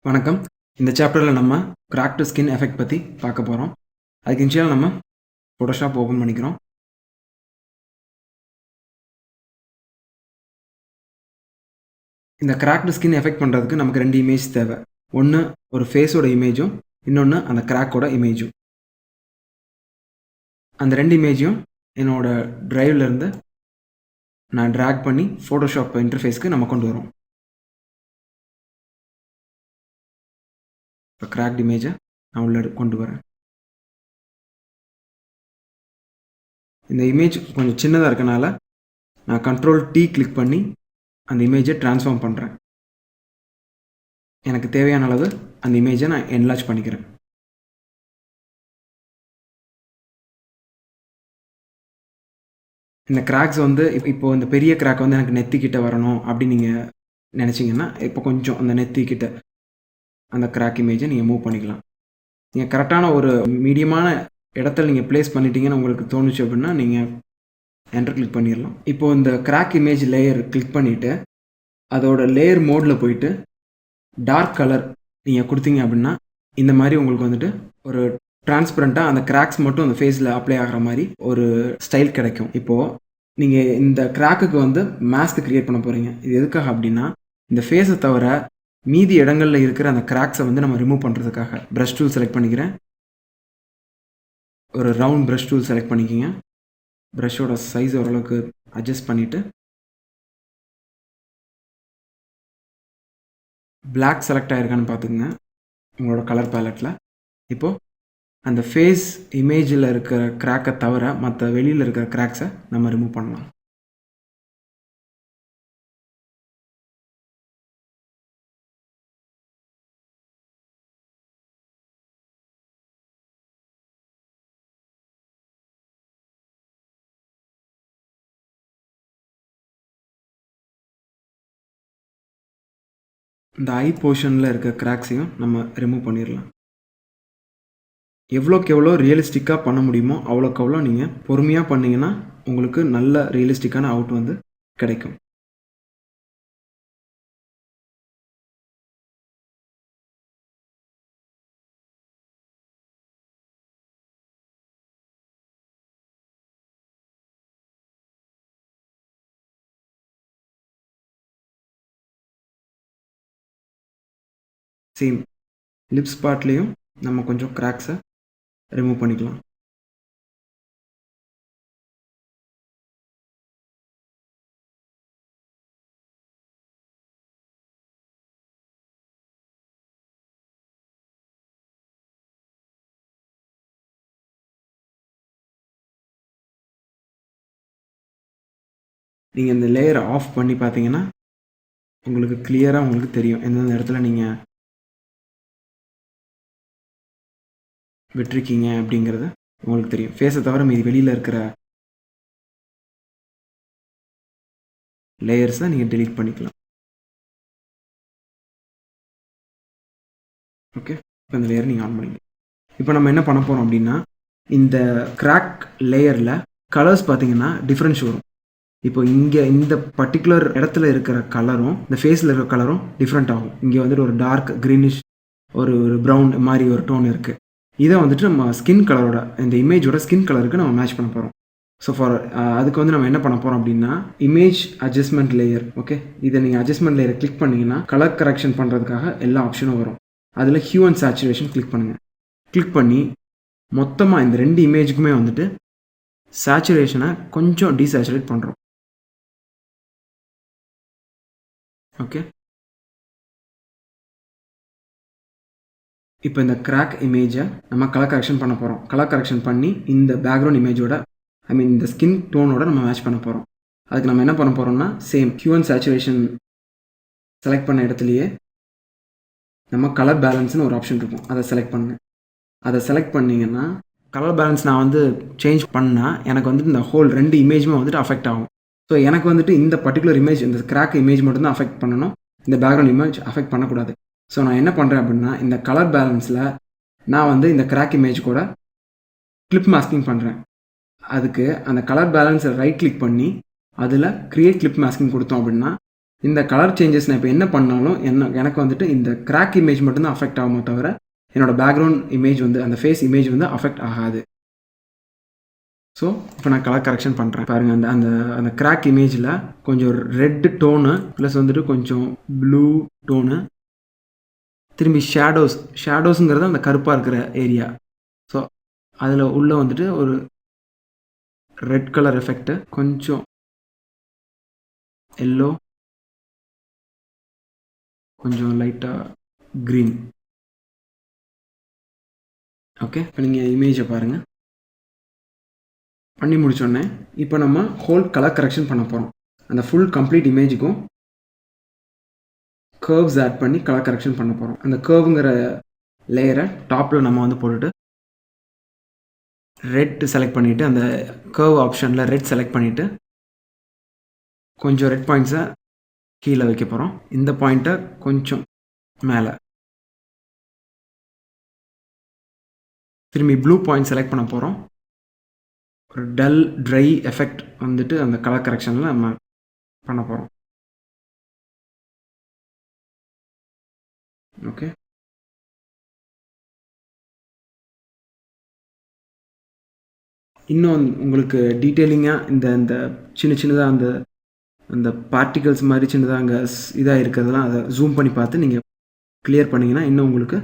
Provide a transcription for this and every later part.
வணக்கம். இந்த சாப்டரில் நம்ம கிராக் டு ஸ்கின் எஃபெக்ட் பற்றி பார்க்க போகிறோம். அதுக்கு இனிஷியலாக நம்ம ஃபோட்டோஷாப் ஓப்பன் பண்ணிக்கிறோம். இந்த கிராக் டு ஸ்கின் எஃபெக்ட் பண்ணுறதுக்கு நமக்கு 2 இமேஜ் தேவை. ஒன்று ஒரு ஃபேஸோட இமேஜும், இன்னொன்று அந்த கிராக்கோட இமேஜும். அந்த 2 இமேஜையும் என்னோடய ட்ரைவ்லேருந்து நான் ட்ராக் பண்ணி ஃபோட்டோஷாப் இன்டர்ஃபேஸ்க்கு நம்ம கொண்டு வரோம். இப்போ கிராக்ட் இமேஜை நான் உள்ளே கொண்டு வரேன். இந்த இமேஜ் கொஞ்சம் சின்னதாக இருக்கனால நான் Ctrl+T கிளிக் பண்ணி அந்த இமேஜை ட்ரான்ஸ்ஃபார்ம் பண்ணுறேன். எனக்கு தேவையான அளவு அந்த இமேஜை நான் என்லார்ஜ் பண்ணிக்கிறேன். இந்த கிராக்ஸ் வந்து இப்போது இந்த பெரிய கிராக் வந்து எனக்கு நெத்திக்கிட்ட வரணும் அப்படின்னு நீங்கள் நினச்சிங்கன்னா, இப்போ கொஞ்சம் அந்த நெத்திக்கிட்ட அந்த கிராக் இமேஜை நீங்கள் மூவ் பண்ணிக்கலாம். நீங்கள் கரெக்டான ஒரு மீடியமான இடத்துல நீங்கள் ப்ளேஸ் பண்ணிட்டீங்கன்னு உங்களுக்கு தோணுச்சு அப்படின்னா நீங்கள் என்டர் கிளிக் பண்ணிடலாம். இப்போது இந்த கிராக் இமேஜ் லேயர் கிளிக் பண்ணிவிட்டு அதோட லேயர் மோடில் போயிட்டு டார்க் கலர் நீங்கள் கொடுத்தீங்க அப்படின்னா இந்த மாதிரி உங்களுக்கு வந்துட்டு ஒரு டிரான்ஸ்பரண்ட்டாக அந்த கிராக்ஸ் மட்டும் அந்த ஃபேஸில் அப்ளை ஆகிற மாதிரி ஒரு ஸ்டைல் கிடைக்கும். இப்போது நீங்கள் இந்த கிராக்குக்கு வந்து மாஸ்க் க்ரியேட் பண்ண போகிறீங்க. இது எதுக்காக அப்படின்னா, இந்த ஃபேஸை தவிர மீதி இடங்களில் இருக்கிற அந்த கிராக்ஸை வந்து நம்ம ரிமூவ் பண்ணுறதுக்காக. ப்ரஷ் டூல் செலக்ட் பண்ணிக்கிறேன். ஒரு ரவுண்ட் ப்ரஷ் டூல் செலக்ட் பண்ணிக்கிங்க. ப்ரஷ்ஷோட சைஸ் ஓரளவுக்கு அட்ஜஸ்ட் பண்ணிவிட்டு பிளாக் செலக்ட் ஆகிருக்கான்னு பார்த்துக்குங்க உங்களோட கலர் பேலட்டில். இப்போது அந்த ஃபேஸ் இமேஜில் இருக்கிற கிராக்கை தவிர மற்ற வெளியில் இருக்கிற கிராக்ஸை நம்ம ரிமூவ் பண்ணலாம். இந்த ஐ போர்ஷனில் இருக்க கிராக்ஸையும் நம்ம ரிமூவ் பண்ணிடலாம். எவ்வளோக்கு எவ்வளோ ரியலிஸ்டிக்காக பண்ண முடியுமோ அவ்வளோக்கு அவ்வளோ நீங்கள் பொறுமையாக பண்ணிங்கன்னா உங்களுக்கு நல்ல ரியலிஸ்டிக்கான அவுட் வந்து கிடைக்கும். சேம் லிப்ஸ் பார்ட்லேயும் நம்ம கொஞ்சம் கிராக்ஸை ரிமூவ் பண்ணிக்கலாம். நீங்கள் இந்த லேயரை ஆஃப் பண்ணி பார்த்தீங்கன்னா உங்களுக்கு கிளியராக உங்களுக்கு தெரியும் எந்தெந்த இடத்துல நீங்கள் விட்டுருக்கீங்க அப்படிங்கிறது உங்களுக்கு தெரியும். ஃபேஸை தவிர மீதி வெளியில் இருக்கிற லேயர்ஸை நீங்கள் டெலீட் பண்ணிக்கலாம். ஓகே, இப்போ இந்த லேயரை நீங்கள் ஆன் பண்ணிக்கலாம். இப்போ நம்ம என்ன பண்ண போகிறோம் அப்படின்னா, இந்த கிராக் லேயரில் கலர்ஸ் பார்த்தீங்கன்னா டிஃப்ரென்ஸ் வரும். இப்போ இங்கே இந்த பர்டிகுலர் இடத்துல இருக்கிற கலரும் இந்த ஃபேஸில் இருக்கிற கலரும் டிஃப்ரெண்ட் ஆகும். இங்கே வந்துட்டு ஒரு டார்க் க்ரீனிஷ் ஒரு ப்ரௌன் மாதிரி ஒரு டோன் இருக்குது. இதை வந்துட்டு நம்ம ஸ்கின் கலரோட இந்த இமேஜோட ஸ்கின் கலருக்கு நம்ம மேட்ச் பண்ண போகிறோம். ஸோ அதுக்கு வந்து நம்ம என்ன பண்ண போகிறோம் அப்படின்னா, இமேஜ் அட்ஜஸ்ட்மெண்ட் லேயர். ஓகே, இதை நீங்கள் அட்ஜஸ்ட்மெண்ட் லேயரை கிளிக் பண்ணிங்கன்னா கலர் கரெக்ஷன் பண்ணுறதுக்காக எல்லா ஆப்ஷனும் வரும். அதில் ஹியூ அண்ட் சேச்சுரேஷன் கிளிக் பண்ணுங்கள். கிளிக் பண்ணி மொத்தமாக இந்த 2 இமேஜுக்குமே வந்துட்டு சேச்சுரேஷனை கொஞ்சம் டீசேச்சுரேட் பண்ணுறோம். ஓகே, இப்போ இந்த கிராக் இமேஜை நம்ம கலர் கரெக்ஷன் பண்ண போகிறோம். கலர் கரெக்ஷன் பண்ணி இந்த பேக்ரவுண்ட் இமேஜோட இந்த ஸ்கின் டோனோட நம்ம மேட்ச் பண்ண போகிறோம். அதுக்கு நம்ம என்ன பண்ண போகிறோம்னா, same Hugh and saturation select பண்ண இடத்துலையே நம்ம கலர் பேலன்ஸ்னு ஒரு ஆப்ஷன் இருக்கும், அதை செலக்ட் பண்ணுங்கள். அதை செலக்ட் பண்ணிங்கன்னா கலர் பேலன்ஸ் நான் வந்து சேஞ்ச் பண்ணால் எனக்கு வந்துட்டு இந்த ஹோல் 2 இமேஜுமே வந்துட்டு அஃபெக்ட் ஆகும். ஸோ எனக்கு வந்துட்டு இந்த பர்டிகுலர் இமேஜ், இந்த கிராக் இமேஜ் மட்டும்தான் அஃபெக்ட் பண்ணணும், இந்த பேக்ரவுண்ட் இமேஜ் அஃபெக்ட் பண்ணக்கூடாது. ஸோ நான் என்ன பண்ணுறேன் அப்படின்னா, இந்த கலர் பேலன்ஸில் நான் வந்து இந்த கிராக் இமேஜ் கூட கிளிப் மாஸ்கிங் பண்ணுறேன். அதுக்கு அந்த கலர் பேலன்ஸை ரைட் கிளிக் பண்ணி அதில் க்ரியேட் கிளிப் மாஸ்கிங் கொடுத்தோம் அப்படின்னா இந்த கலர் சேஞ்சஸ் நான் இப்போ என்ன பண்ணாலும் எனக்கு வந்துட்டு இந்த கிராக் இமேஜ் மட்டும்தான் அஃபெக்ட் ஆகுமோ தவிர என்னோடய பேக்ரவுண்ட் இமேஜ் வந்து அந்த ஃபேஸ் இமேஜ் வந்து அஃபெக்ட் ஆகாது. ஸோ இப்போ நான் கலர் கரெக்ஷன் பண்ணுறேன் பாருங்கள். அந்த அந்த அந்த கிராக் இமேஜில் கொஞ்சம் ரெட்டு டோனு ப்ளஸ் வந்துட்டு கொஞ்சம் ப்ளூ டோனு, திரும்பி ஷேடோஸுங்கிறது அந்த கருப்பாக இருக்கிற ஏரியா. ஸோ அதில் உள்ளே வந்துட்டு ஒரு ரெட் கலர் எஃபெக்ட்டு, கொஞ்சம் எல்லோ, கொஞ்சம் லைட்டாக க்ரீன். ஓகே, இப்போ நீங்கள் இமேஜை பாருங்கள். பண்ணி முடிச்சோடனே இப்போ நம்ம ஹோல் கலர் கரெக்ஷன் பண்ண போகிறோம். அந்த ஃபுல் கம்ப்ளீட் இமேஜுக்கும் கர்வ்ஸ் ஆட் பண்ணி கலர் கரெக்ஷன் பண்ண போகிறோம். அந்த கர்வுங்கிற லேயரை டாப்பில் நம்ம வந்து போட்டுட்டு ரெட் செலக்ட் பண்ணிவிட்டு அந்த கர்வ் ஆப்ஷனில் ரெட் செலக்ட் பண்ணிவிட்டு கொஞ்சம் ரெட் பாயிண்ட்ஸை கீழே வைக்க போகிறோம். இந்த பாயிண்ட்டை கொஞ்சம் மேலே, திரும்பி ப்ளூ பாயிண்ட் செலக்ட் பண்ண போகிறோம். ஒரு டல் ட்ரை எஃபெக்ட் வந்துட்டு அந்த கலர் கரெக்ஷனில் நம்ம பண்ண போகிறோம். ஓகே, இன்னும் உங்களுக்கு டீட்டெயிலிங்காக இந்த இந்த சின்னதாக அந்த அந்த பார்ட்டிகல்ஸ் மாதிரி சின்னதாக அங்கே இதாக இருக்கிறதெல்லாம் அதை ஜூம் பண்ணி பார்த்து நீங்கள் கிளியர் பண்ணிங்கன்னா இன்னும் உங்களுக்கு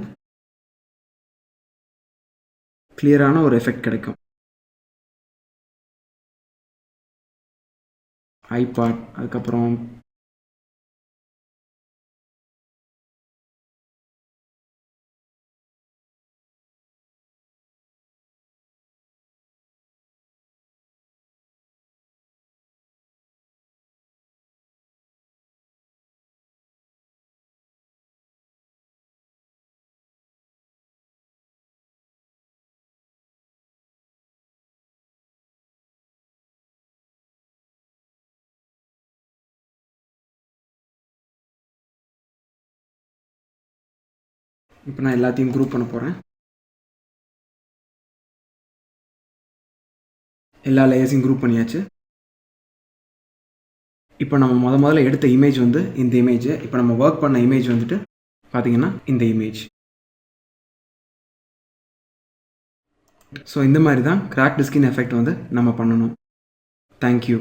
கிளியரான ஒரு எஃபெக்ட் கிடைக்கும். ஐபாட், அதுக்கப்புறம் இப்போ நான் எல்லாத்தையும் குரூப் பண்ண போகிறேன். எல்லா லேயர்ஸையும் குரூப் பண்ணியாச்சு. இப்போ நம்ம முதல்ல எடுத்த இமேஜ் வந்து இந்த இமேஜ். இப்போ நம்ம ஒர்க் பண்ண இமேஜ் வந்துட்டு பார்த்தீங்கன்னா இந்த இமேஜ். ஸோ இந்த மாதிரி தான் கிராக்டு ஸ்கின் எஃபெக்ட் வந்து நம்ம பண்ணணும். தேங்க்யூ.